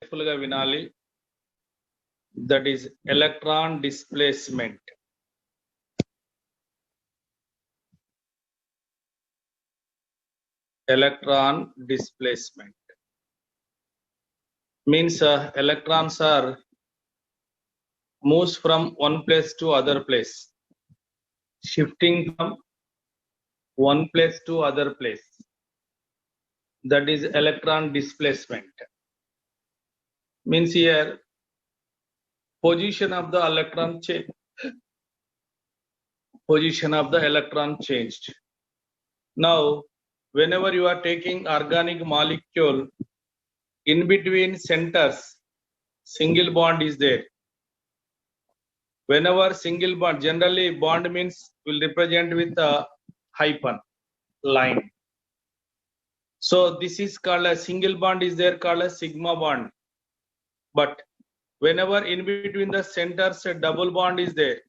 careful ga vinali. That is electron displacement. Electron displacement means electrons are moves from one place to other place, shifting from one place to other place. That is electron displacement. Means here position of the electron change. Position of the electron changed. Now whenever you are taking organic molecule, in between centers single bond is there. Whenever single bond, generally bond means will represent with a hyphen line. So this is called a single bond is there, called a sigma bond. But whenever in between the centers a double bond is there,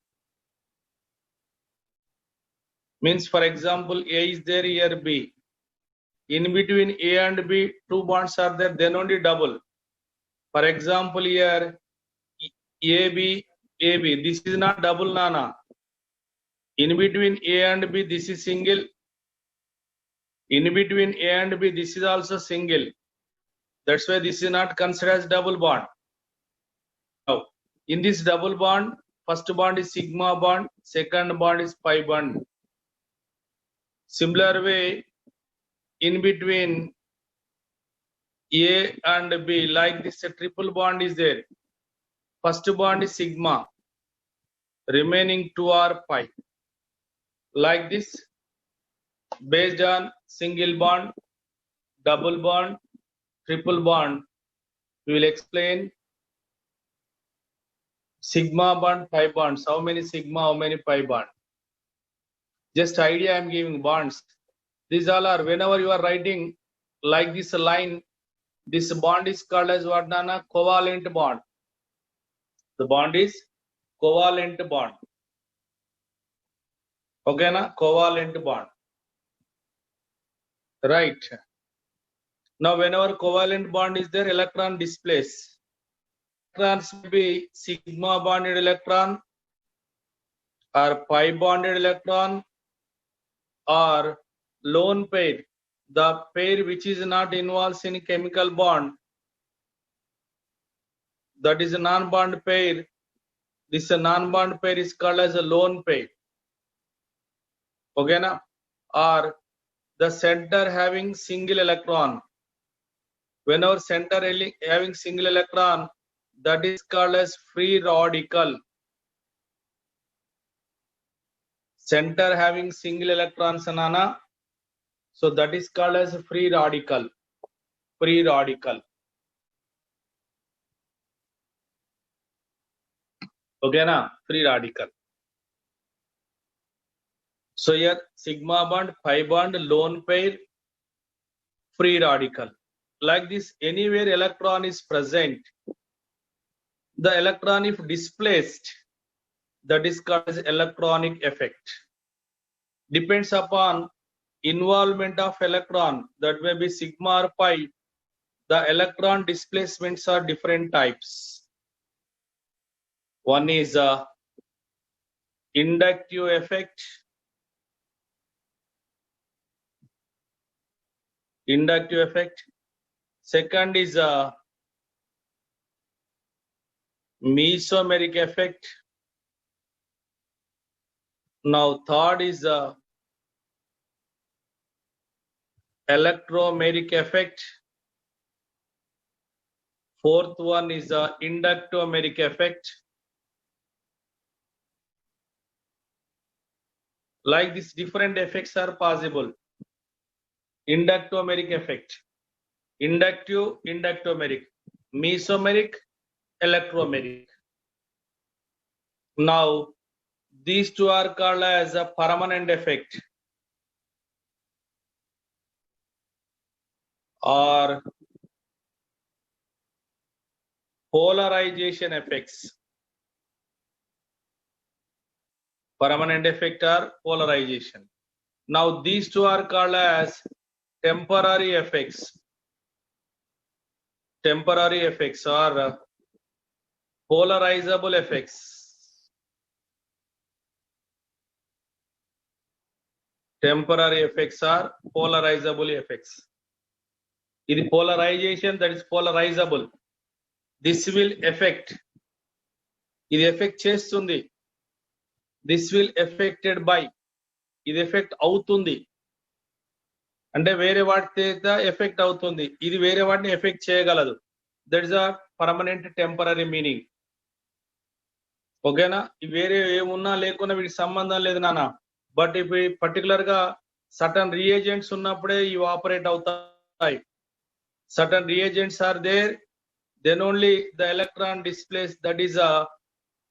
means for example A is there, here B. In between A and B, two bonds are there, then only double. For example here AB, AB, this is not double, nana. In between A and B, this is single. In between A and B, this is also single. That's why this is not considered as double bond. Now, in this double bond, first bond is sigma bond, second bond is pi bond. Similar way, in between A and B, like this, a triple bond is there. First bond is sigma, remaining two are pi. Like this, based on single bond, double bond, triple bond, we will explain sigma bond, pi bonds. How many sigma, how many pi bond? Just idea I am giving bonds. These all are, whenever you are writing like this line, this bond is called as what, nana? Covalent bond. The bond is covalent bond. Okay, na? Covalent bond. Right. Now whenever covalent bond is there, electron displace. Electrons may be sigma bonded electron or pi bonded electron or lone pair, the pair which is not involved in chemical bond, that is a non-bond pair. This non-bond pair is called as a lone pair. Okay, na? Or the center having single electron. Whenever center having single electron, that is called as free radical. Center having single electrons, nana. So that is called as free radical. Free radical. Okay, na? Free radical. So here sigma bond, pi bond, lone pair, free radical. Like this, anywhere electron is present, the electron if displaced, that is called as electronic effect. Depends upon involvement of electron, that may be sigma or pi. The electron displacements are different types. One is inductive effect. Inductive effect. Second is mesomeric effect. Now third is electromeric effect. Fourth one is inductomeric effect. Like this, different effects are possible. Inductomeric effect, inductive, inductomeric, mesomeric, electromeric. Now these two are called as a permanent effect or polarization effects. Permanent effect or polarization. Now these two are called as temporary effects. temporary effects or polarizable effects. Temporary effects are polarizable effects. It is polarization, that is polarizable. This will affect. ఇది effect చేస్తుంది. This will affected by, ఇది effect అవుతుంది. అంటే వేరే వాటి చేత effect అవుతుంది, ఇది వేరే వాటిని ఎఫెక్ట్ చేయగలదు. That is a permanent temporary meaning. ఓకేనా? వేరే ఏమున్నా లేకున్నా వీటికి సంబంధం లేదు నాన్న. బట్ ఇవి పర్టికులర్ గా సర్టన్ రియేజెంట్స్ ఉన్నప్పుడే ఇవి ఆపరేట్ అవుతాయి. Certain reagents are there, then only the electron displaced, that is a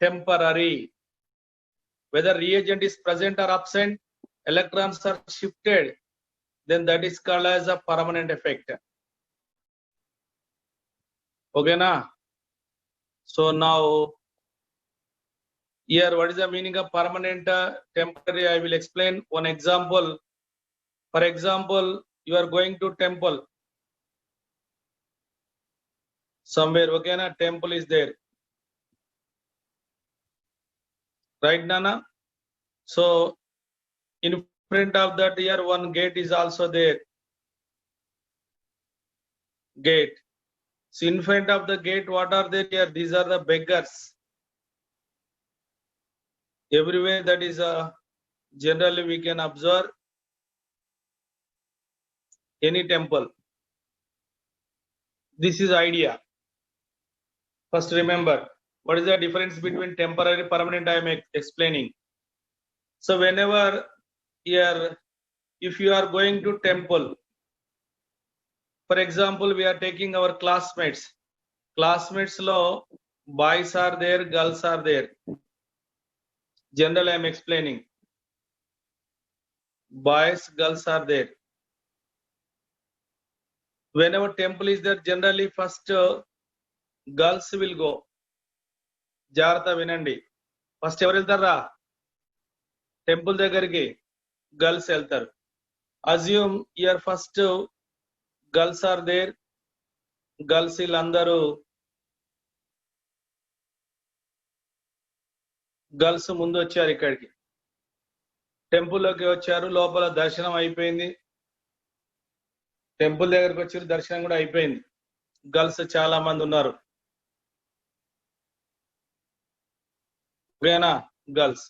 temporary. Whether reagent is present or absent, electrons are shifted, then that is called as a permanent effect. Okay na? So now here what is the meaning of permanent, temporary? I will explain one example. For example, you are going to temple somewhere, okay na? Temple is there, right nana? So in front of that here one gate is also there, gate. So in front of the gate what are there here? These are the beggars everywhere. That is generally we can observe any temple. This is idea. First remember what is the difference between temporary and permanent. I am explaining. So whenever here, if you are going to temple, for example we are taking our classmates lo boys are there, girls are there. Generally I am explaining, boys, girls are there. Whenever temple is there, generally first girls will go. జాగ్రత్త వినండి. First ఎవరు వెళ్తారా? Temple దగ్గరికి girls వెళ్తారు. Assume year first girls are there. Girls వీళ్ళందరూ girls ముందు వచ్చారు, ఇక్కడికి టెంపుల్లోకి వచ్చారు. లోపల దర్శనం అయిపోయింది, టెంపుల్ దగ్గరకు వచ్చారు, దర్శనం కూడా అయిపోయింది. గర్ల్స్ చాలా మంది ఉన్నారు, ఓకేనా? గర్ల్స్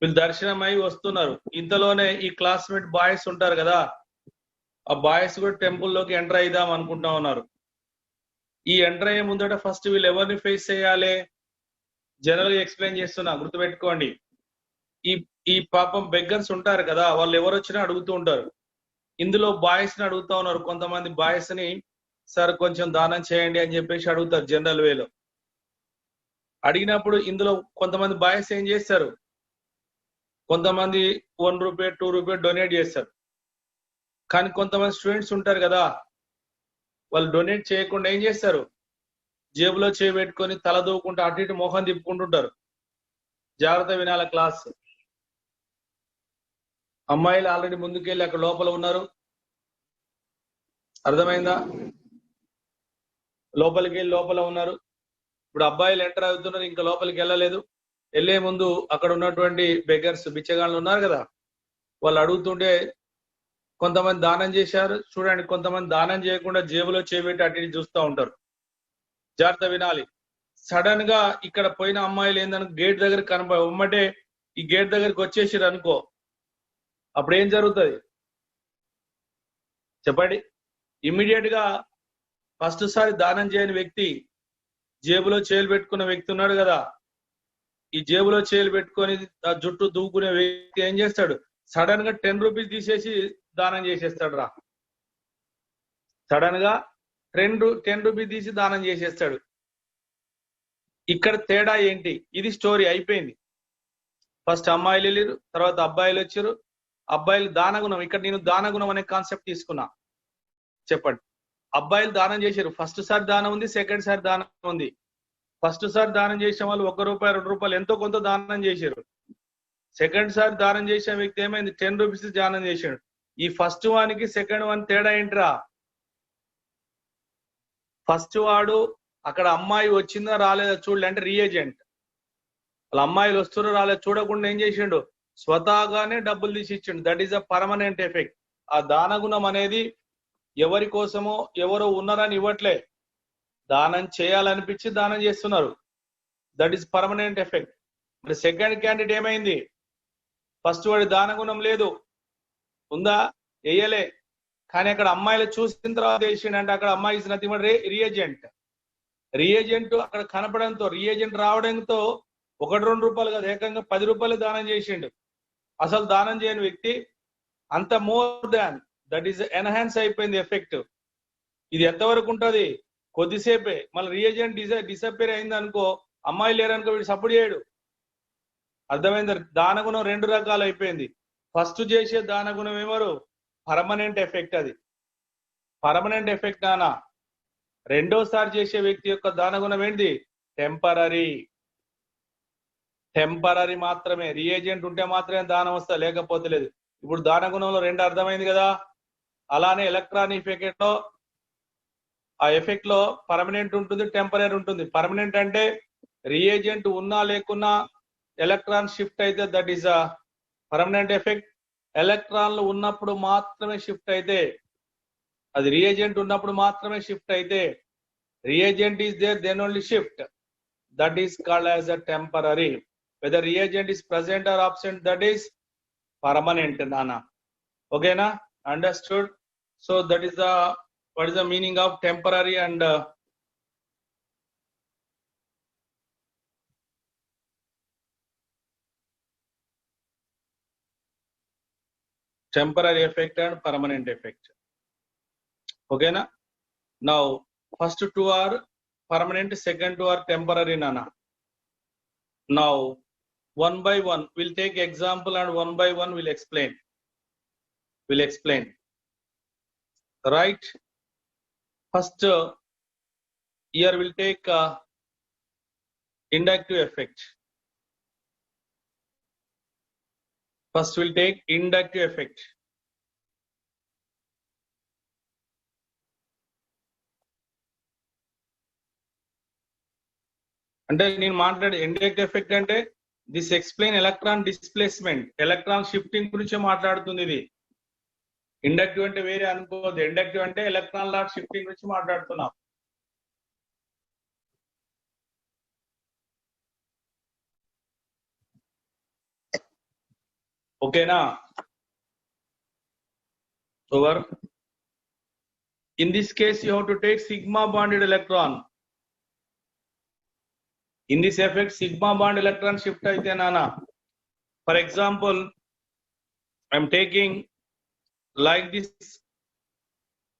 వీళ్ళు దర్శనం అయి వస్తున్నారు. ఇంతలోనే ఈ క్లాస్మేట్ బాయ్స్ ఉంటారు కదా, ఆ బాయ్స్ కూడా టెంపుల్లోకి ఎంటర్ అయిదాం అనుకుంటా ఉన్నారు. ఈ ఎంటర్ అయ్యే ముందట ఫస్ట్ వీళ్ళు ఎవరిని ఫేస్ చేయాలి? జనరల్ గా ఎక్స్ప్లెయిన్ చేస్తున్నా, గుర్తుపెట్టుకోండి. ఈ పాపం బెగ్గర్స్ ఉంటారు కదా, వాళ్ళు ఎవరు వచ్చినా అడుగుతూ ఉంటారు. ఇందులో బాయ్స్ ని అడుగుతా ఉన్నారు. కొంతమంది బాయ్స్ ని సార్ కొంచెం దానం చేయండి అని చెప్పేసి అడుగుతారు జనరల్ వేలో. అడిగినప్పుడు ఇందులో కొంతమంది బాయ్స్ ఏం చేస్తారు, కొంతమంది 1 రూపాయి 2 రూపాయి డొనేట్ చేస్తారు. కానీ కొంతమంది స్టూడెంట్స్ ఉంటారు కదా, వాళ్ళు డొనేట్ చేయకుండా ఏం చేస్తారు, జేబులో చేయి పెట్టుకొని తల దూకుంటూ అటు ఇటు మొహం తిప్పుకుంటుంటారు. జాగ్రత్త వినాల క్లాస్. అమ్మాయిలు ఆల్రెడీ ముందుకెళ్ళి అక్కడ లోపల ఉన్నారు, అర్థమైందా? లోపలికి వెళ్ళి లోపల ఉన్నారు. ఇప్పుడు అబ్బాయిలు ఎంటర్ అవుతున్నారు, ఇంకా లోపలికి వెళ్ళలేదు. వెళ్లే ముందు అక్కడ ఉన్నటువంటి బెగ్గర్స్, బిచ్చగాళ్ళు ఉన్నారు కదా, వాళ్ళు అడుగుతుంటే కొంతమంది దానం చేశారు చూడండి, కొంతమంది దానం చేయకుండా జేబులో చేపెట్టి అటు ఇటు చూస్తూ ఉంటారు. జాగ్రత్త వినాలి. సడన్ గా ఇక్కడ పోయిన అమ్మాయిలు ఏందనుకో గేట్ దగ్గర ఉమ్మటే ఈ గేట్ దగ్గరికి వచ్చేసారు అనుకో, అప్పుడు ఏం జరుగుతుంది చెప్పండి? ఇమ్మీడియట్ గా ఫస్ట్ సారి దానం చేయని వ్యక్తి, జేబులో చేలు పెట్టుకున్న వ్యక్తి ఉన్నాడు కదా, ఈ జేబులో చేలు పెట్టుకొని ఆ జుట్టు దూకునే వ్యక్తి ఏం చేస్తాడు, సడన్ గా 10 రూపీస్ తీసేసి దానం చేసేస్తాడు రా. సడన్ గా 10 రూపీస్ తీసి దానం చేసేస్తాడు. ఇక్కడ తేడా ఏంటి? ఇది స్టోరీ అయిపోయింది. ఫస్ట్ అమ్మాయిలు వెళ్ళారు, తర్వాత అబ్బాయిలు వచ్చారు. అబ్బాయిలు దానగుణం, ఇక్కడ నేను దానగుణం అనే కాన్సెప్ట్ తీసుకున్నా. చెప్పండి, అబ్బాయిలు దానం చేశారు. ఫస్ట్ సారి దానం ఉంది, సెకండ్ సారి దానం ఉంది. ఫస్ట్ సారి దానం చేసిన వాళ్ళు 1 రూపాయి 2 రూపాయలు ఎంతో కొంత దానం చేశారు. సెకండ్ సారి దానం చేసిన వ్యక్తి ఏమైంది, 10 రూపీస్ దానం చేశాడు. ఈ ఫస్ట్ వానికి సెకండ్ వన్ తేడా ఏంట్రా? ఫస్ట్ వాడు అక్కడ అమ్మాయి వచ్చిందా రాలేదా చూడలే అంటే రియేజెంట్. వాళ్ళ అమ్మాయిలు వస్తున్నారో రాలేదు చూడకుండా ఏం చేసిండు, స్వతహాగానే డబ్బులు తీసి ఇచ్చిండు. That is a permanent effect. ఆ దానగుణం అనేది ఎవరి కోసమో ఎవరో ఉన్నారని ఇవ్వట్లే, దానం చేయాలనిపించి దానం చేస్తున్నారు. That is permanent effect. మరి సెకండ్ క్యాండిడేట్ ఏమైంది, ఫస్ట్ వాడి దానగుణం లేదు, ఉందా వేయలే, కానీ అక్కడ అమ్మాయిలు చూసిన తర్వాత వేసిండు. అక్కడ అమ్మాయి is nothing but reagent. Reagent అక్కడ కనపడంతో, రియేజెంట్ రావడంతో 1-2 రూపాయలు కాదు, ఏకంగా 10 రూపాయలు దానం చేసిండు. అసలు దానం చేయని వ్యక్తి అంత more than, that is enhance అయిపోయింది ఎఫెక్ట్. ఇది ఎంతవరకు ఉంటుంది, కొద్దిసేపే. మళ్ళీ రియేజెంట్ డిసప్పేర్ అయింది అనుకో, అమ్మాయి లేరనుకో, వీడు సపోర్ట్ చేయడు. అర్థమైంది? దానగుణం 2 రకాలు అయిపోయింది. ఫస్ట్ చేసే దానగుణం ఏమరు పర్మనెంట్ ఎఫెక్ట్, అది పర్మనెంట్ ఎఫెక్ట్ నానా. రెండోసారి చేసే వ్యక్తి యొక్క దానగుణం ఏంటి, టెంపరరీ. టెంపరరీ మాత్రమే. రియేజెంట్ ఉంటే మాత్రమే దానం వస్తా, లేకపోతే లేదు. ఇప్పుడు దానగుణంలో 2 అర్థమైంది కదా. అలానే ఎలక్ట్రాన్ ఎఫెక్ట్ లో ఆ ఎఫెక్ట్ లో పర్మనెంట్ ఉంటుంది, టెంపరరీ ఉంటుంది. పర్మనెంట్ అంటే రియేజెంట్ ఉన్నా లేకున్నా ఎలక్ట్రాన్ షిఫ్ట్ అయితే that is a permanent effect. ఎలక్ట్రాన్లు ఉన్నప్పుడు మాత్రమే షిఫ్ట్ అయితే, అది రియేజెంట్ ఉన్నప్పుడు మాత్రమే షిఫ్ట్ అయితే, reagent is there then only shift, that is called as a temporary. whether reagent is present or absent, that is permanent nana. Okay na, understood? So that is the, what is the meaning of temporary and temporary effect and permanent effect. Okay na. Now first 2 are permanent, second 2 are temporary nana. Now one by one we'll take example and one by one we'll explain. Right? First here we'll take inductive effect. First we'll take inductive effect. అంటే నేను మాట్లాడే inductive effect అంటే this explain electron displacement, electron shifting గురించి మాట్లాడుతుంది ఇది. Inductive అంటే వేరే అనుకోవద్దు. ఇండక్టివ్ అంటే ఎలక్ట్రాన్ లాట్ షిఫ్టింగ్ గురించి మాట్లాడుతున్నాం. ఓకేనా? Over. In this case you have to take sigma bonded electron. In this effect sigma bond electron shift aithe nana. For example, I am taking like this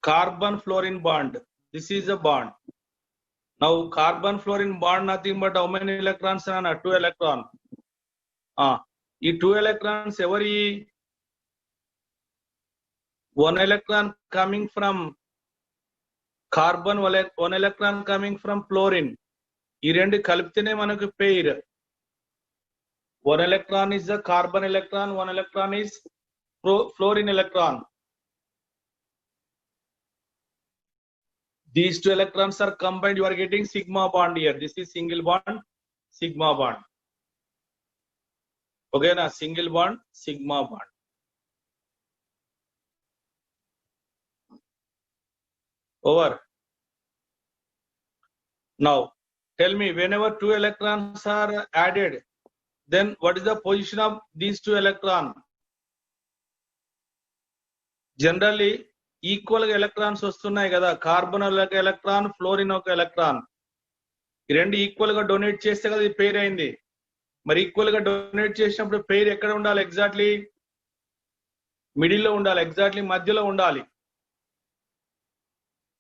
carbon fluorine bond. This is a bond. Now carbon fluorine bond nothing but how many electrons nana? 2 electron. ఈ 2 electrons every 1 electron coming from carbon, 1 electron coming from fluorine. ఈ రెండు కలిపితేనే మనకు pair. 1 electron is the carbon electron, 1 electron is fluorine electron. These 2 electrons are combined, you are getting sigma bond here. This is single bond, sigma bond. Okay na, single bond, sigma bond. Over. Now tell me, whenever 2 electrons are added, then what is the position of these 2 electrons? Generally equal electrons వస్తున్నాయి కదా, carbon ఒక electron, fluorine ఒక electron. ఈ రెండు equal గా donate చేస్తే కదా ఇది పెయిర్ అయింది. మరి ఈక్వల్ గా డొనేట్ చేసినప్పుడు పెయిర్ ఎక్కడ ఉండాలి? ఎగ్జాక్ట్లీ మిడిల్ లో ఉండాలి, ఎగ్జాక్ట్లీ మధ్యలో ఉండాలి.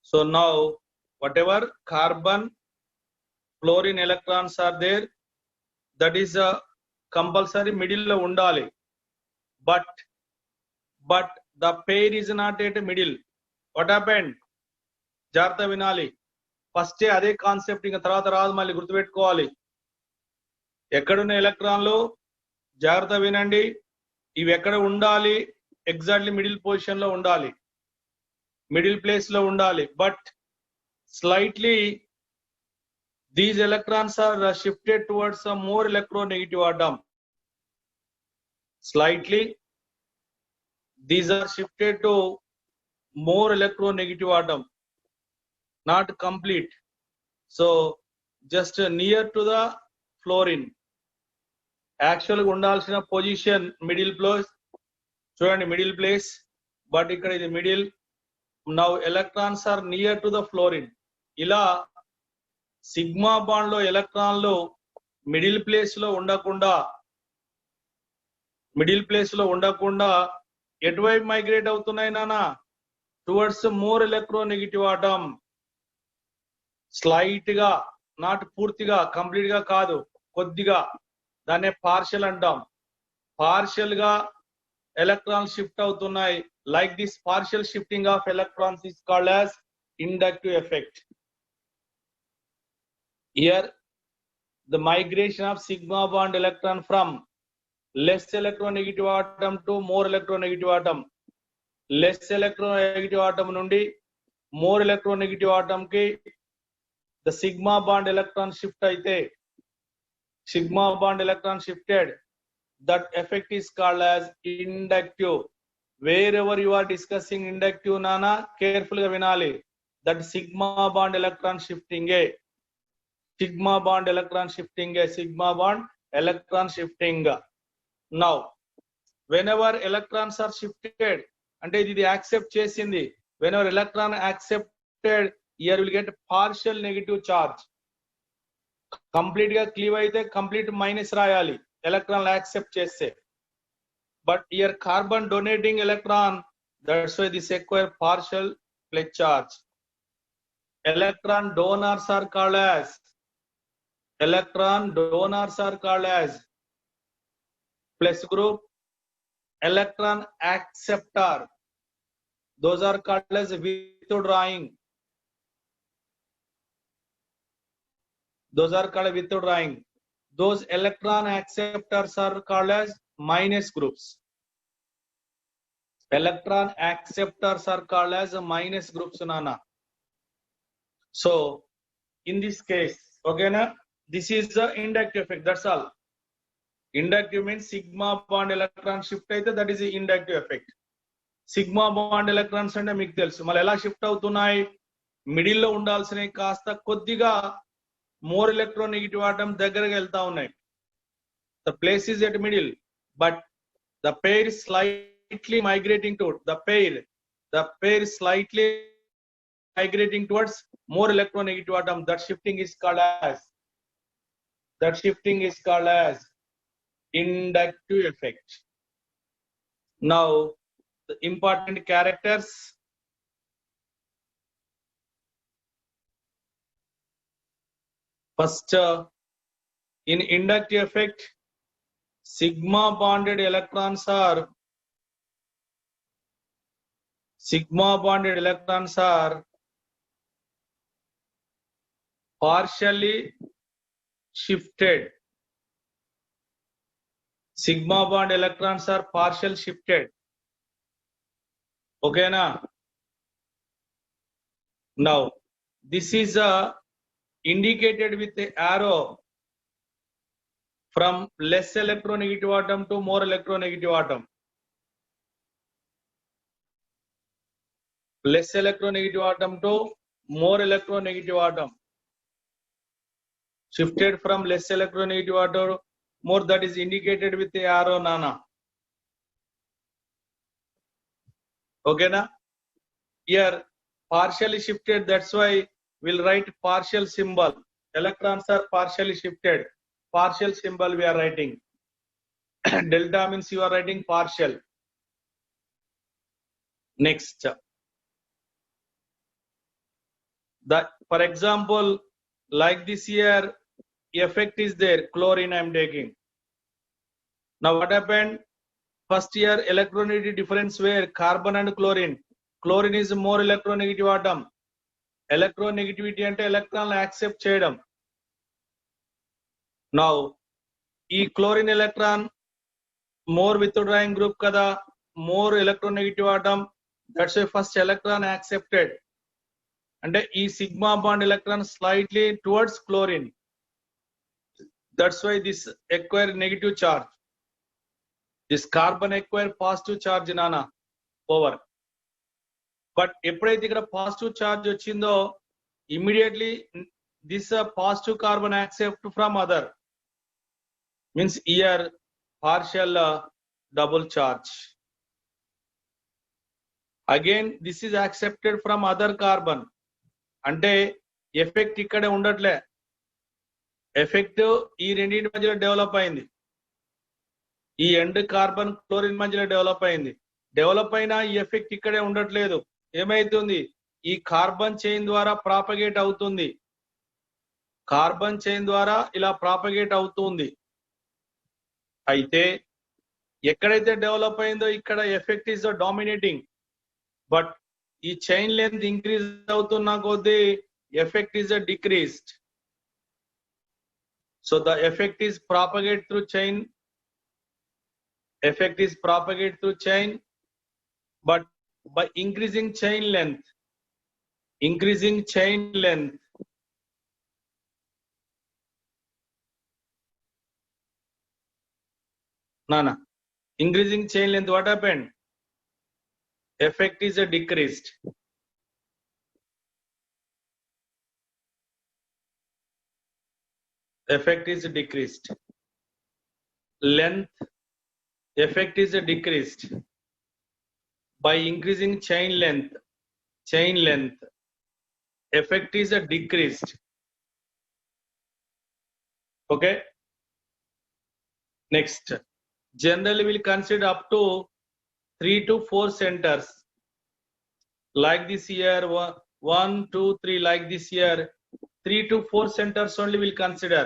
So now whatever carbon fluorine electrons are there, that is a compulsory middle lo undali, but the pair is not at middle. What happened? Jartha vinali. First ade concept inga tarvata raadu, malli gurtu pettukovali. ekkadunna electron lo jartha vinandi, ivi ekkada undali, exactly middle position lo undali, middle place లో ఉండాలి. But slightly these electrons are shifted towards a more electronegative atom. Slightly these are shifted to more electronegative atom, not complete. So just near to the fluorine. Actually undalsina position middle place, చూడండి middle place, but ఇక్కడ ఇది middle. Now electrons are near to the fluorine. ఇలా sigma bond లో ఎలక్ట్రాన్లు middle place లో ఉండకుండా ఎటువైపు migrate అవుతున్నాయి నానా? Towards more electronegative atom. Slight గా, నాట్ పూర్తిగా, కంప్లీట్ గా కాదు, కొద్దిగా. దాన్నే పార్షియల్ అంటాం. పార్షియల్ గా ఎలక్ట్రాన్ షిఫ్ట్ అవుతున్నాయి. Like this partial shifting of electrons is called as inductive effect. Here the migration of sigma bond electron from less electronegative atom to more electronegative atom. Less electronegative atom nundi more electronegative atom ki the sigma bond electron shift aithe, sigma bond electron shifted, that effect is called as inductive. Wherever you are discussing inductive nana, carefully vinali. That sigma bond electron shifting a sigma bond electron shifting, a sigma bond electron shifting. Now whenever electrons are shifted, ante idi accept chesindi, whenever electron accepted, here will get partial negative charge. Complete ga cleave aithe complete minus rayali electron accept cheste, but here carbon donating electron, that's why this acquire partial pledge charge. Electron donors are called as plus group. Electron acceptor, those are called as withdrawing. Those electron acceptors are called as minus groups. Electron acceptors are called as minus groups, nana. So in this case, okay na, this is the inductive effect. That's all. Inductive means sigma bond electron shift aithe, that is the inductive effect. Sigma bond electrons ante meeku telusu mala ela shift avutunayi, middle lo undalsinayi kaasta koddiga more electronegative atom daggaraga velta unnayi. The place is at middle, but the pair is slightly migrating to the pair is slightly migrating towards more electronegative atom. That shifting is called as inductive effect. Now the important characters. First, in inductive effect, sigma bonded electrons are partially shifted. Sigma bond electrons are partial shifted. Okay na? Now this is indicated with the arrow from less electronegative atom to more electronegative atom. Less electronegative atom to more electronegative atom. Shifted from less electronegative atom more, that is indicated with the arrow, nana. Okay na? Here partially shifted, that's why we'll write partial symbol. Electrons are partially shifted, partial symbol we are writing. Delta means you are writing partial. Next, that for example like this here effect is there, chlorine I am taking. Now what happened? First year electronegativity difference where carbon and chlorine. Chlorine is more electronegative atom. Electronegativity ante electron accept cheyadam. Now ee chlorine electron more withdrawing group kada, more electronegative atom, that's why first electron accepted. అంటే ఈ sigma bond electron slightly towards chlorine. That's why this acquire negative charge. This carbon acquire positive charge nana over. But ఎప్పుడైతే ఇక్కడ positive charge వచ్చిందో immediately this positive carbon accept from other, means here partial double charge. Again this is accepted from other carbon, అంటే effect ఇక్కడ ఉండట్లే, effect ఈ రెండింటి మధ్యలో develop అయింది, ఈ ఎండ్ కార్బన్ క్లోరిన్ మధ్యలో డెవలప్ అయింది. డెవలప్ అయినా ఈ ఎఫెక్ట్ ఇక్కడే ఉండట్లేదు. ఏమైతుంది, ఈ కార్బన్ చైన్ ద్వారా ప్రాపగేట్ అవుతుంది, కార్బన్ చైన్ ద్వారా ఇలా ప్రాపగేట్ అవుతుంది. అయితే ఎక్కడైతే డెవలప్ అయిందో ఇక్కడ ఎఫెక్ట్ ఈస్ డామినేటింగ్, బట్ ఈ చైన్ లెంత్ ఇంక్రీజ్ అవుతున్న కొద్దీ effect is decreased. So the effect is propagate through chain, effect is propagate through chain, but by increasing chain length, Nana, increasing chain length, what happened? Effect is decreased. Effect is decreased. Length, effect is decreased by increasing chain length, effect is decreased. Okay, next, generally we'll consider up to 3 to 4 centers like this here, 1 2 3 like this here, 3 to 4 centers only will consider.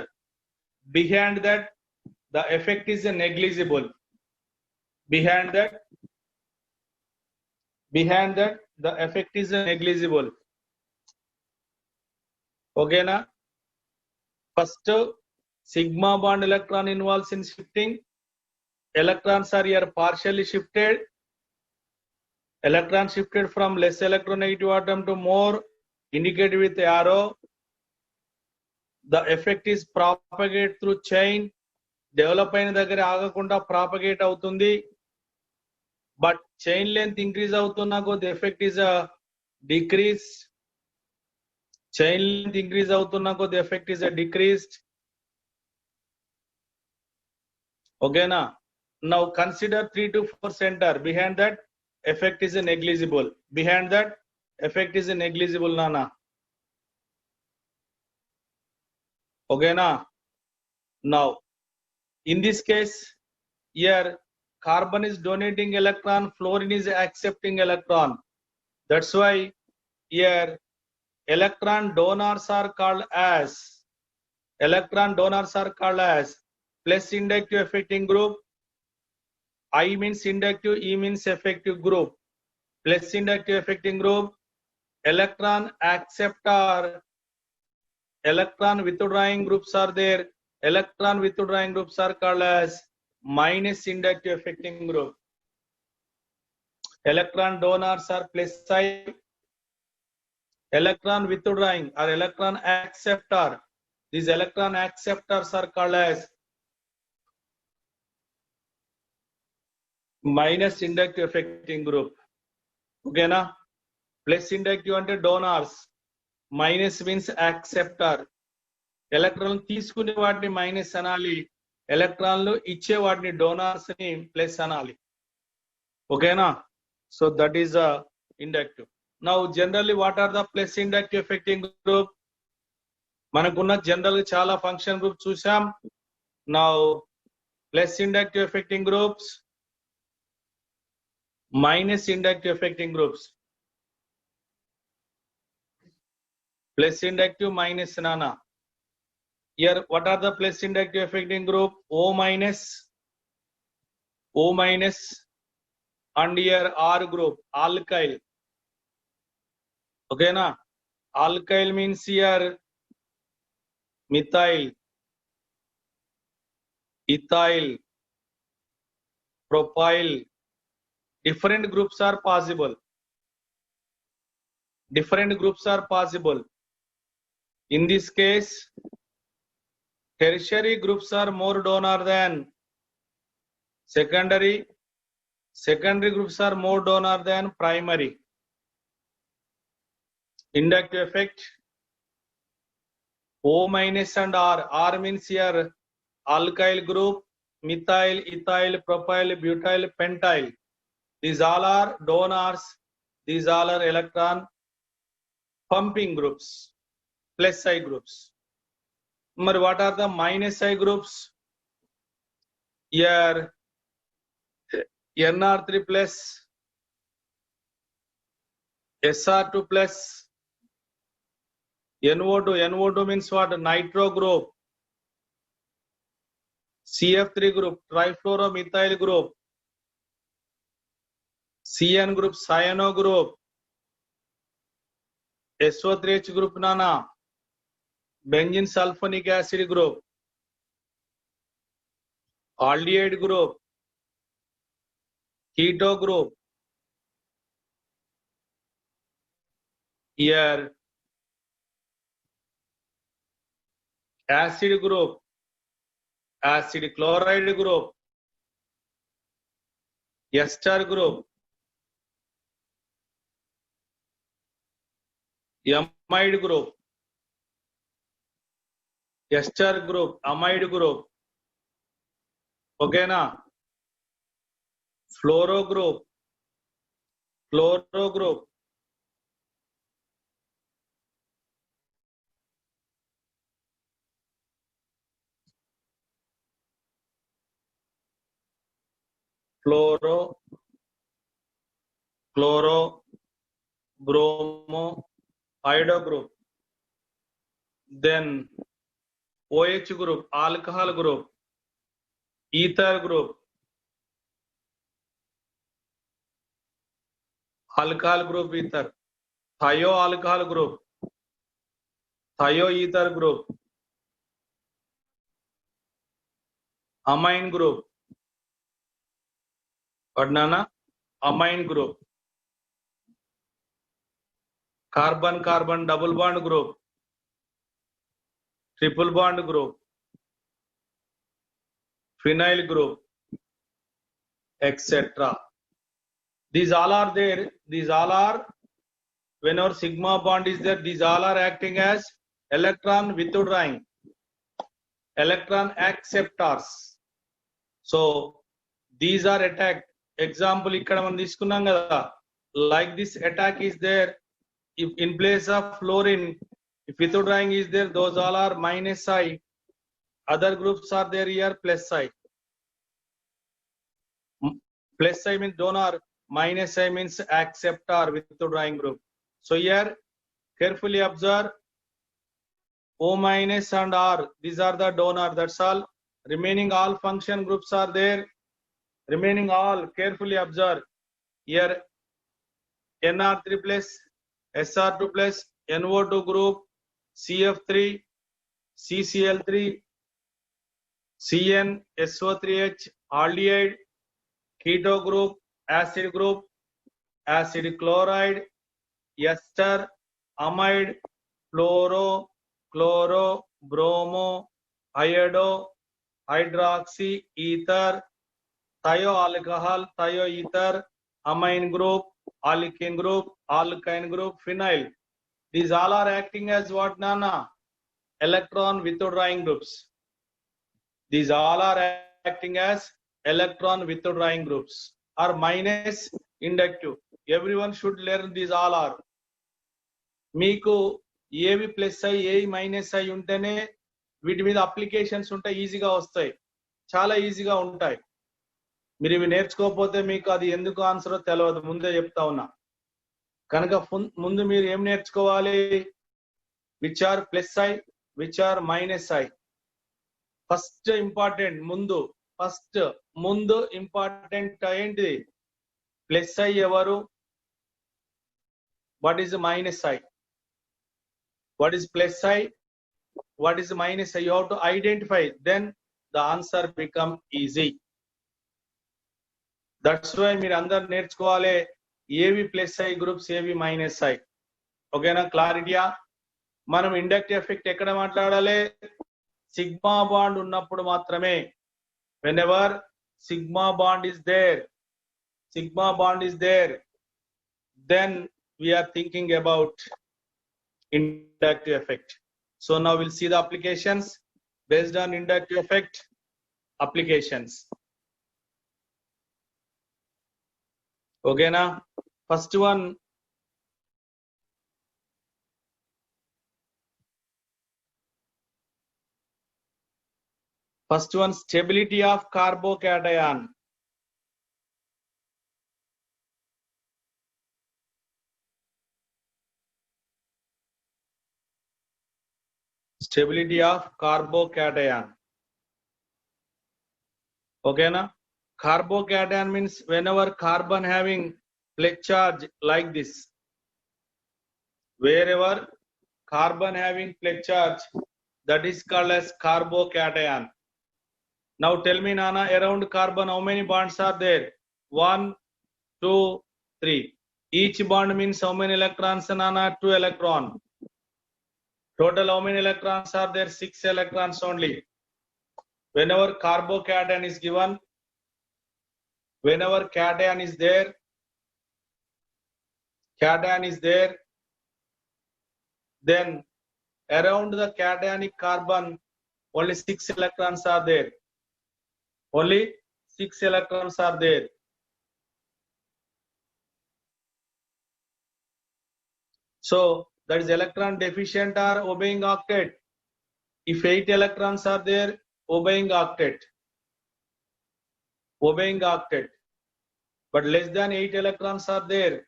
Behind that the effect is negligible. Behind that the effect is negligible. Okay na? First, sigma bond electron involves in shifting. Electrons are here partially shifted. Electron shifted from less electronegative atom to more, indicated with arrow. The effect is propagate through chain. Develop అయిన దగ్గర ఆగకుండా propagate అవుతుంది, but chain length increase అవుతున్నా కొద్ది effect is decrease. Chain length increase అవుతున్నా కొద్ది effect is decreased. ఓకేనా? Now consider 3 to 4 center. Behind that effect is negligible. Behind that effect is negligible, nana. ఓకేనా? Now in this case here carbon is donating electron, fluorine is accepting electron. That's why here electron donors are called as plus inductive affecting group. I means inductive, E means effective group. Plus inductive affecting group. Electron acceptor, electron withdrawing groups are there. Electron withdrawing groups are called as minus inductive affecting group. Electron donors are plus side. Electron withdrawing or electron acceptor, these electron acceptors are called as minus inductive affecting group. Okay na? Plus inductive ante donors, minus means acceptor. Electron తీసుకునే వాటిని minus అనాలి, ఎలక్ట్రాన్లు ఇచ్చే వాటిని donors ని plus అనాలి. ఓకేనా? So that is inductive. Now generally what are the plus inductive effecting group? మనకున్న జనరల్ చాలా ఫంక్షన్ గ్రూప్ చూసాం. Now plus inductive effecting groups, minus inductive effecting groups. Plus inductive minus నానా. Here what are the plus inductive affecting group? O minus and here R group, alkyl. Okay na? Alkyl means here methyl, ethyl, propyl. Different groups are possible. different groups are possible. In this case, tertiary groups are more donor than secondary. Secondary groups are more donor than primary. Inductive effect, O minus and R. R means here alkyl group, methyl, ethyl, propyl, butyl, pentyl. These all are donors. These all are electron pumping groups, plus I groups. But what are the minus I groups? Here NR3 plus, SR2 plus, NO2. NO2 means what? Nitro group. CF3 group, trifluoromethyl group. CN group, cyano group. SO3H group nana. Benzene sulfonic acid group. Aldehyde group. Keto group. Here acid group, acid chloride group, ester group, amide group, ester group, amide group. Okay na? Fluoro group, chloro group. Fluoro, chloro, bromo, iodo group. Then OH group, alcohol group, ether group, alcohol group ether, thio alcohol group, thio ether group, amine group. What nana? Amine group. Carbon carbon double bond group, triple bond group, phenyl group, etc. These all are there. These all are, whenever sigma bond is there, these all are acting as electron withdrawing, electron acceptors. So these are attacked. Example ikkada మనం తీసుకున్నాం కదా, like this attack is there. If in place of fluorine, if withdrawing is there, those all are minus I. Other groups are there here, plus I. Plus I means donor, minus I means acceptor, withdrawing group. So here, carefully observe, O minus and R, these are the donor, that's all. Remaining all function groups are there. Remaining all, carefully observe. Here, NR3 plus, SR2 plus, NO2 group, CF3, CCl3, CN, SO3H, aldehyde, keto group, acid chloride, ester, amide, fluoro, chloro, bromo, iodo, hydroxy, ether, thio alcohol, thio ether, amine group, alkene group, phenyl. These all are acting as what nana? Electron withdrawing groups. These all are acting as electron withdrawing groups or minus inductive. Everyone should learn these all are. మీకు ఏవి plus అయి ఏవి minus అయి ఉంటేనే వీటి మీద applications ఉంటాయి, ఈజీగా వస్తాయి, చాలా ఈజీగా ఉంటాయి. మీరు ఇవి నేర్చుకోకపోతే మీకు అది ఎందుకు ఆన్సరో తెలియదు, ముందే చెప్తా ఉన్నా. కనుక ముందు మీరు ఏం నేర్చుకోవాలి? Which are plus I, which are minus I. First important ముందు ఇంపార్టెంట్ ఏంటిది? ప్లస్ ఐ ఎవరు? What is minus I? What is plus I? What is minus I? You have to identify. Then the answer become easy. That's why మీరు అందరు నేర్చుకోవాలి ఏవి plus I groups, ఏవి minus I. ఓకేనా, క్లారిటీయా? మనం inductive effect ఎక్కడ మాట్లాడాలి? సిగ్మా బాండ్ ఉన్నప్పుడు మాత్రమే. whenever sigma bond is there, then we are thinking about inductive effect. So now we'll see the applications based on inductive effect applications. Okay na? First one, stability of carbocation. Stability of carbocation. Okay na? Carbocation means whenever carbon having pledge charge like this, wherever carbon having pledge charge, that is called as carbocation. Now tell me, Nana, around carbon how many bonds are there? 1, 2, 3. Each bond means how many electrons, Nana? 2 electrons. Total how many electrons are there? 6 electrons only. Whenever carbocation is given, whenever cation is there, then around the cationic carbon only 6 electrons are there. Only 6 electrons are there. So that is electron deficient or obeying octet. If 8 electrons are there, obeying octet. But less than 8 electrons are there,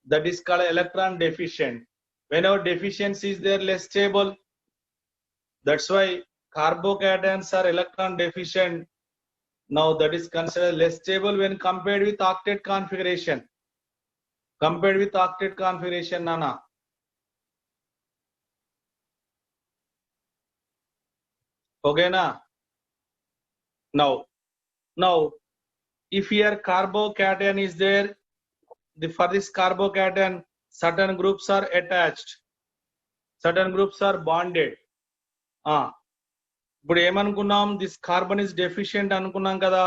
that is called electron deficient. Whenever deficiency is there, less stable. That's why carbocations are electron deficient. Now that is considered less stable when compared with octet configuration. Nana. Okay na? Now if here carbocation is there, for this carbocation certain groups are attached, certain groups are bonded. ఇప్పుడు ఏమనుకున్నాం, this carbon is deficient అనుకున్నాం కదా.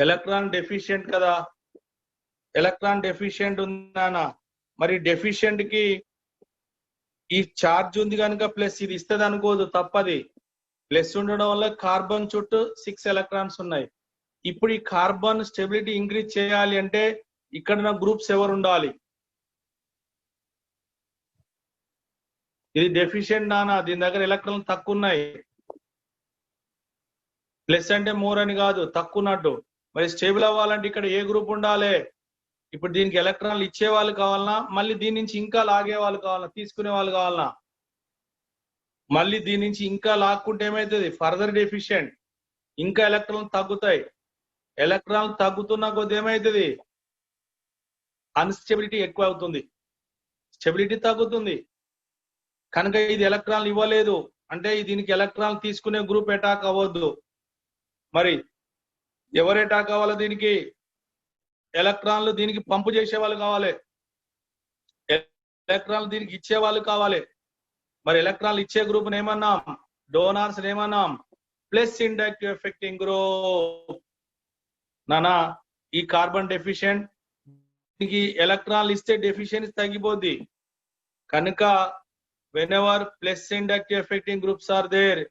Electron deficient కదా, electron deficient ఉందా? మరి deficient కి ఈ charge ఉంది కనుక ప్లస్ ఇది ఇస్తుంది అనుకోదు, తప్పది. ప్లస్ ఉండడం వల్ల కార్బన్ చుట్టూ 6 ఎలక్ట్రాన్స్ ఉన్నాయి. ఇప్పుడు ఈ కార్బన్ స్టెబిలిటీ ఇంక్రీజ్ చేయాలి అంటే ఇక్కడ నా గ్రూప్స్ ఎవరు ఉండాలి? ఇది డెఫిషియెంట్ నానా, దీని దగ్గర ఎలక్ట్రాన్లు తక్కువ ఉన్నాయి. ప్లస్ అంటే మోర్ అని కాదు, తక్కువ ఉన్నట్టు. మరి స్టేబుల్ అవ్వాలంటే ఇక్కడ ఏ గ్రూప్ ఉండాలి? ఇప్పుడు దీనికి ఎలక్ట్రాన్లు ఇచ్చే వాళ్ళు కావాలన్నా, మళ్ళీ దీని నుంచి ఇంకా లాగే వాళ్ళు కావాలన్నా, తీసుకునే వాళ్ళు కావాలన్నా, మళ్ళీ దీని నుంచి ఇంకా లాక్కుంటే ఏమవుతుంది? ఫర్దర్ డెఫిషియెంట్, ఇంకా ఎలక్ట్రాన్లు తగ్గుతాయి. ఎలక్ట్రాన్లు తగ్గుతున్న కొద్ది ఏమవుతుంది? అన్స్టెబిలిటీ ఎక్కువ అవుతుంది, స్టెబిలిటీ తగ్గుతుంది. కనుక ఇది ఎలక్ట్రాన్లు ఇవ్వలేదు అంటే దీనికి ఎలక్ట్రాన్లు తీసుకునే గ్రూప్ అటాక్ అవ్వద్దు. మరి ఎవరు అటాక్ అవ్వాలి? దీనికి ఎలక్ట్రాన్లు దీనికి పంపు చేసే వాళ్ళు కావాలి, ఎలక్ట్రాన్లు దీనికి ఇచ్చే వాళ్ళు కావాలి. మరి ఎలక్ట్రాన్లు ఇచ్చే గ్రూప్ ఏమన్నాం? డోనార్స్ ఏమన్నాం? Plus inductive effecting group. నానా ఈ కార్బన్ డెఫిషియెంట్, దీనికి ఎలక్ట్రాన్లు ఇస్తే డెఫిషియన్సీ తగ్గిపోద్ది. కనుక whenever plus inductive affecting groups are there,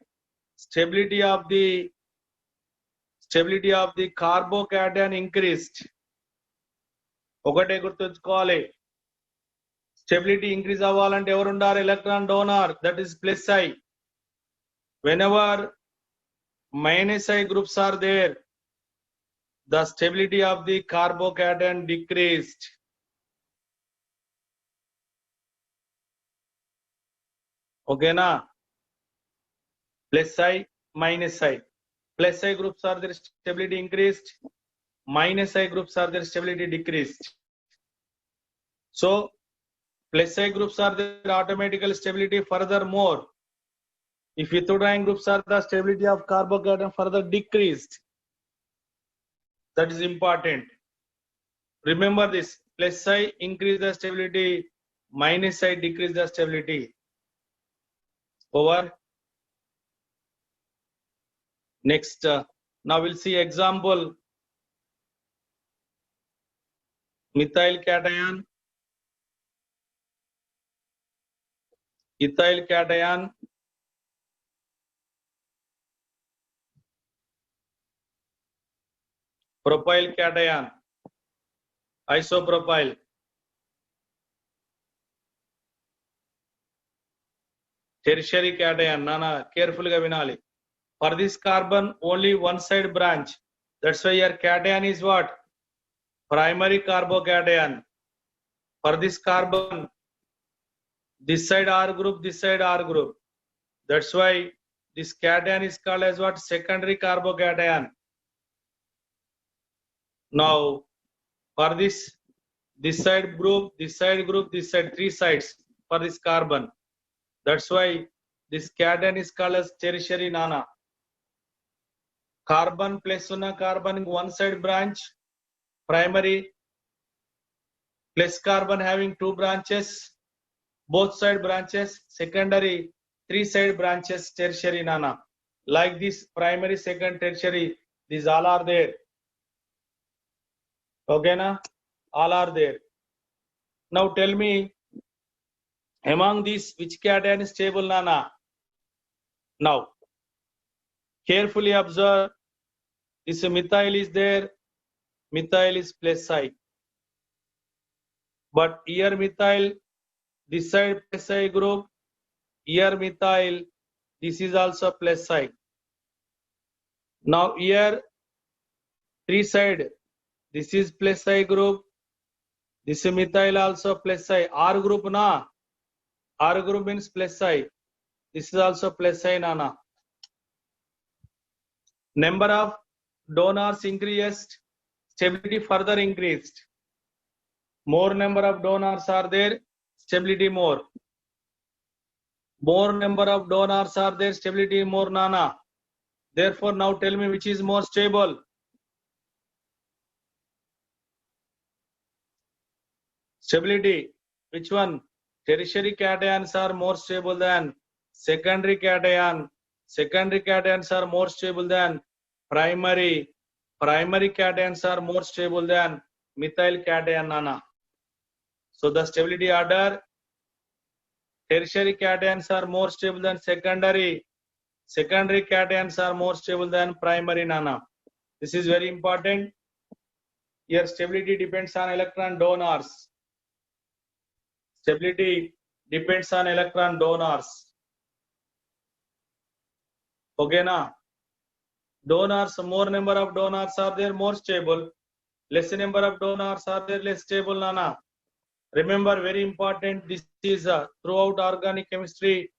stability of the carbocation increased. ఒకటే గుర్తుంచుకోవాలి, స్టెబిలిటీ ఇంక్రీజ్ అవ్వాలంటే ఎవరు ఉండాలి? Electron donor, that is plus I. whenever minus I groups are there, the stability of the carbocation decreased. Okay na? Plus I, minus I. Plus I groups are their stability increased, minus I groups are their stability decreased. So plus I groups are their automatical stability furthermore. If ethodiene groups are the stability of carbocation further decreased. That is important. Remember this, plus I increase the stability, minus I decrease the stability. Over. Next, now we'll see example. Methyl cation, ethyl cation, propyl cation, isopropyl, tertiary cation. Nana, careful ga vinali. For this carbon, only one side branch. That's why your cation is what? Primary carbocation. For this carbon, this side R group, this side R group. That's why this cation is called as what? Secondary carbocation. Now, for this side group, this side group, this side, three sides for this carbon. That's why this cation is called as tertiary. Nana. Carbon plus una carbon one side branch, primary, plus carbon having two branches, both side branches, secondary, three side branches, tertiary. Nana. Like this, primary, second, tertiary, these all are there. Okay, na? All are there. Now tell me, among these, which cation is stable, Nana? Now, carefully observe. This methyl is there. Methyl is plus I. But here methyl, this side plus I group. Here methyl, this is also plus I. Now here, three side, this is plus I group. This is methyl also plus I. R group na. R group means plus I. This is also plus I, Nana. Number of donors increased, stability further increased. More number of donors are there, stability more. More number of donors are there, stability more, Nana. Therefore, now tell me which is more stable. Stability, which one? Tertiary cations are more stable than secondary cation. Secondary cations are more stable than primary. Primary cations are more stable than methyl cation, Nana. So the stability order, tertiary cations are more stable than secondary. Secondary cations are more stable than primary, Nana. This is very important. Here stability depends on electron donors. Stability depends on electron donors. Okay, na? Donors, more number of donors are there, more stable. Less number of donors are there, less stable, Nana. Remember, very important, this is throughout organic chemistry,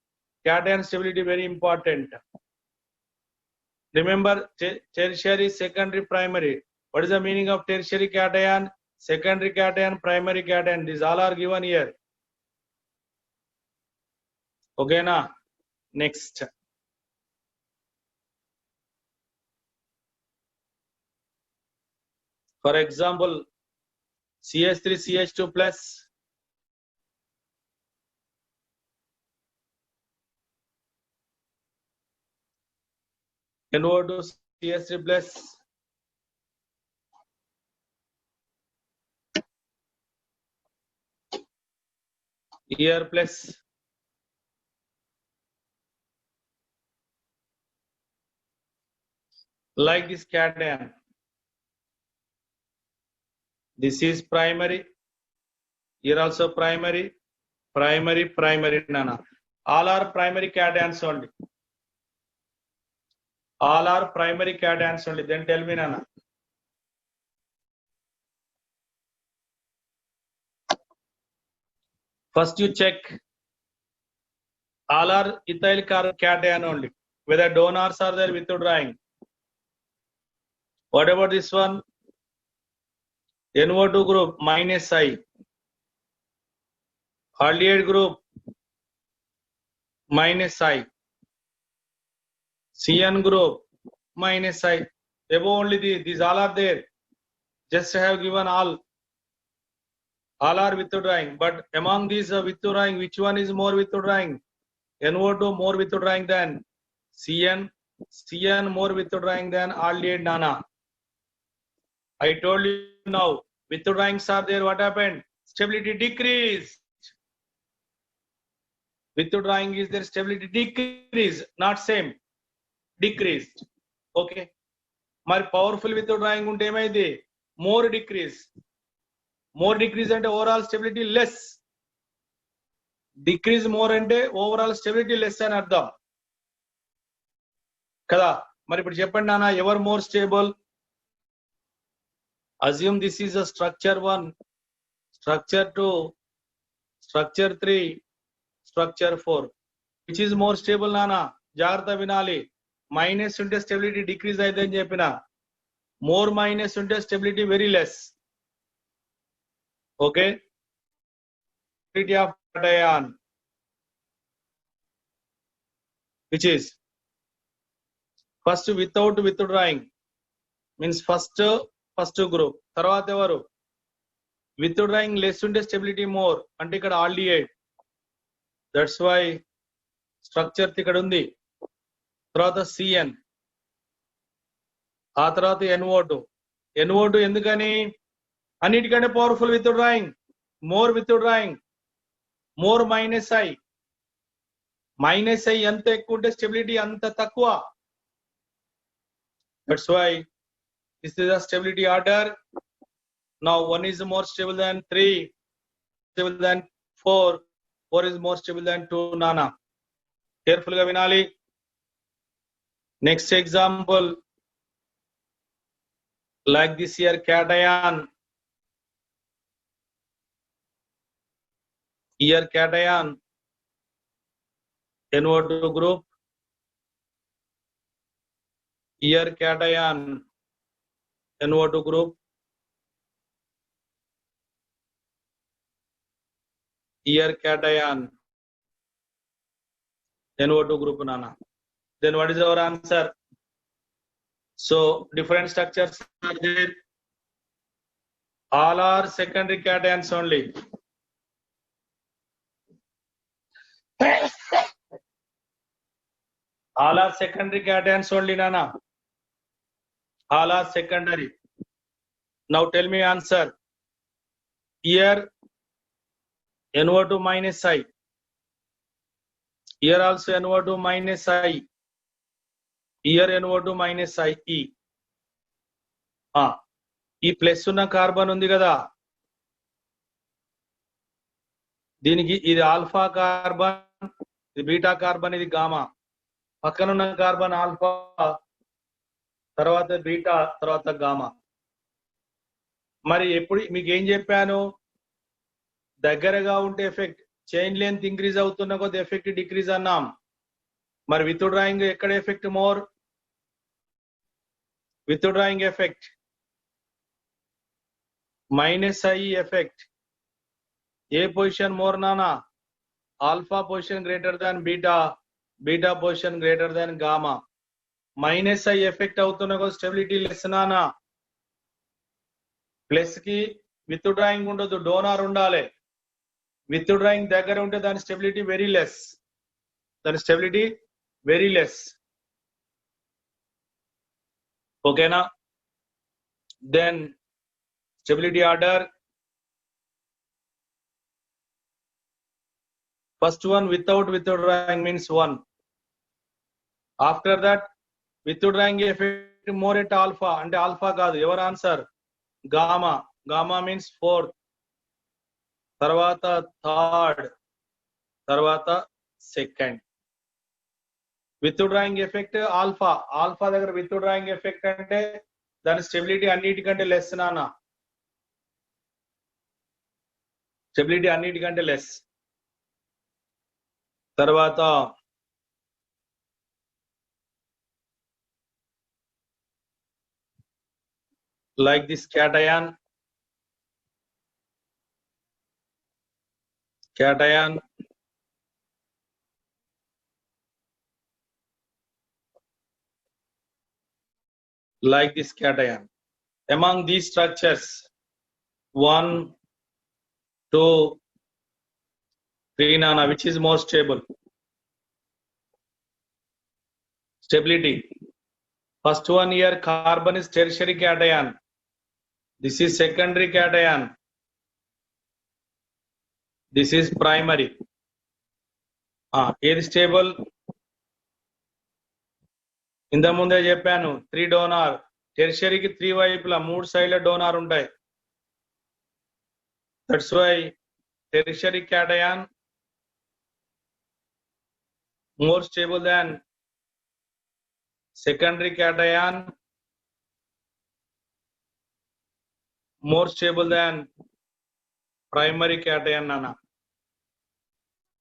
cation stability very important. Remember, tertiary, secondary, primary. What is the meaning of tertiary cation, secondary cation, primary cation? These all are given here. Okay, na? Next. For example, CH3, CH2 plus, NO2, CH3 plus, here plus, like this cation. This is primary. Here also primary, primary, primary, Nana. All are primary cations only. All are primary cations only. Then tell me, Nana. First you check. All are ethyl cation only. Whether donors are there withdrawing. What about this one? NO2 group minus I. Aldehyde group minus I. CN group minus I. Above only these all are there. Just have given all All are withdrawing, but among these withdrawing, which one is more withdrawing? NO2 more withdrawing than CN, CN more withdrawing than aldehyde, Nana. I told you now, withdrawings are there, what happened? Stability decreased. Withdrawing is there, stability decreased, not same, decreased. Okay. మరి powerful withdrawing ఉంటే ఏమైంది? More decrease. More decrease అంటే overall stability less. Decrease more అంటే overall stability less అని అర్థం కదా. మరి ఇప్పుడు చెప్పండి నాన్న, ఎవరు more stable? Assume this is a structure 1, structure 2, structure 3, structure 4. Which is more stable నాన్న? జాగ్రత్త వినాలి. మైనస్ ఉంటే స్టెబిలిటీ డిక్రీజ్ అయిద్దని చెప్పిన, మోర్ మైనస్ ఉంటే stability very less. Okay. Stability of cation, which is first without withdrawing, means first group. తర్వాత ఎవరు? withdrawing less ఉంటే stability more అంటే ఇక్కడ aldehyde. దట్స్ వై స్ట్రక్చర్ ఇక్కడ ఉంది. తర్వాత CN, ఆ తర్వాత NO2. NO2 ఎందుకని? అన్నిటికంటే powerful withdrawing, more withdrawing, more minus I. Minus I ఎంత ఎక్కువ ఉంటే స్టెబిలిటీ అంత తక్కువ. That's why this is the stability order. Now 1 is more stable than 3, stable than 4, 4 is more stable than 2. నానా కేర్ఫుల్ గా వినాలి. Next example, like this here, cation. Here cation, NO2 group. Here cation, NO2 group. Here cation, NO2 group, Nana. Then what is our answer? So different structures are there. All are secondary cations only. All are secondary cations only, Nana. All are secondary. Now tell me answer. Here NO2 minus I. Here also NO2 minus I. Here NO2 minus IE. ఈ plus ఉన్న carbon ఉంది కదా, దీనికి ఇది alpha carbon, ఇది beta carbon, ఇది gamma. పక్కన ఉన్న కార్బన్ ఆల్ఫా, తర్వాత బీటా, తర్వాత గామా. మరి ఎప్పుడు మీకు ఏం చెప్పాను? దగ్గరగా ఉంటే ఎఫెక్ట్, చైన్ లెంత్ ఇంక్రీజ్ అవుతున్న కొద్ది ఎఫెక్ట్ డిక్రీజ్ అన్నాం. మరి విత్డ్రాయింగ్ ఎక్కడ effect more? withdrawing effect, minus I effect. A position more, Nana? Alpha position greater than beta, beta position greater than gamma. Minus I effect అవుతున్న కొద్ది stability less, నానా. Plus కి withdrawing ఉండదు, donor ఉండాలి. Withdrawing దగ్గర ఉంటే దాని స్టెబిలిటీ వెరీ లెస్, దాని స్టెబిలిటీ వెరీ లెస్. ఓకేనా? Then stability order. First one without withdrawing means 1. After that withdrawing effect more at alpha, అంటే ఆల్ఫా కాదు, ఎవరు answer? Gamma. Gamma means 4th, తర్వాత 3rd, తర్వాత 2nd. withdrawing effect alpha. Alpha దగ్గర withdrawing effect అంటే దాని stability అన్నిటికంటే లెస్, నాన్న. స్టెబిలిటీ అన్నిటికంటే లెస్. తర్వాత like this cation, like this cation. Among these structures, 1, 2, 3 Nana, which is more stable? Stability. First one here, carbon is tertiary cation. This is secondary cation. This is primary. ఏది stable? ఇంత ముందే చెప్పాను 3 donor. టెర్షరీకి 3 వైపులా 3 సైడ్ల donor ఉంటాయి. That's why tertiary cation more stable than secondary cation, more stable than primary cation nana.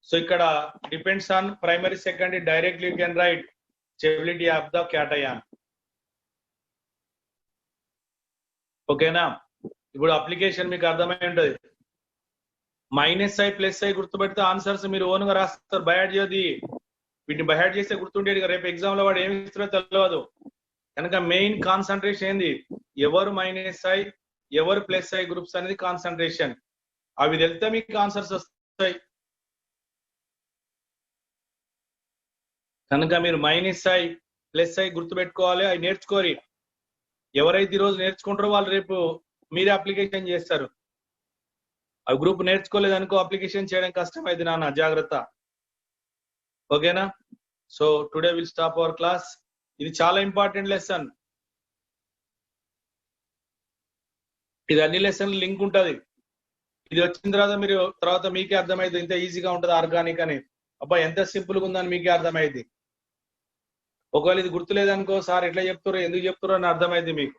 So ikkada depends on primary secondary, directly you can write stability of the cation. Okay na? ఇప్పుడు application మీకు అర్థమై ఉంటుంది. -i +i గుర్తుపెడితే answers మీరు own గా రాస్తారు. బయాడ్ చేయది. వీటిని బయాడ్ చేస్తే గుర్తుండేది. రేపు ఎగ్జామ్ లో వాడు ఏమి ఇస్తారో తెలియదు. కనుక మెయిన్ కాన్సన్ట్రేషన్ ఏంది? ఎవరు -i ఎవరు +i గ్రూప్స్ అనేది కాన్సన్ట్రేషన్. అవి తెలిస్తే మీకు ఆన్సర్స్ వస్తాయి. కనుక మీరు -i +i గుర్తుపెట్టుకోవాలి. అవి నేర్చుకోరి. ఎవరైతే ఈరోజు నేర్చుకుంటారో వాళ్ళు రేపు మీరే అప్లికేషన్ చేస్తారు. ఆ గ్రూప్ నేర్చుకోలేదనుకో అప్లికేషన్ చేయడం కష్టం అయితే నాన్న, జాగ్రత్త. ఓకేనా? So today will stop hour class. ఇది చాలా ఇంపార్టెంట్ లెసన్. ఇది అన్ని లెసన్ లింక్ ఉంటది. ఇది వచ్చిన తర్వాత మీకే అర్థమైంది ఇంత ఈజీగా ఉంటది ఆర్గానిక్ అని. అబ్బా ఎంత సింపుల్ గా ఉందని మీకే అర్థమైంది. ఒకవేళ ఇది గుర్తులేదనుకో, సార్ ఎట్లా చెప్తారో ఎందుకు చెప్తారో అని అర్థమైంది మీకు.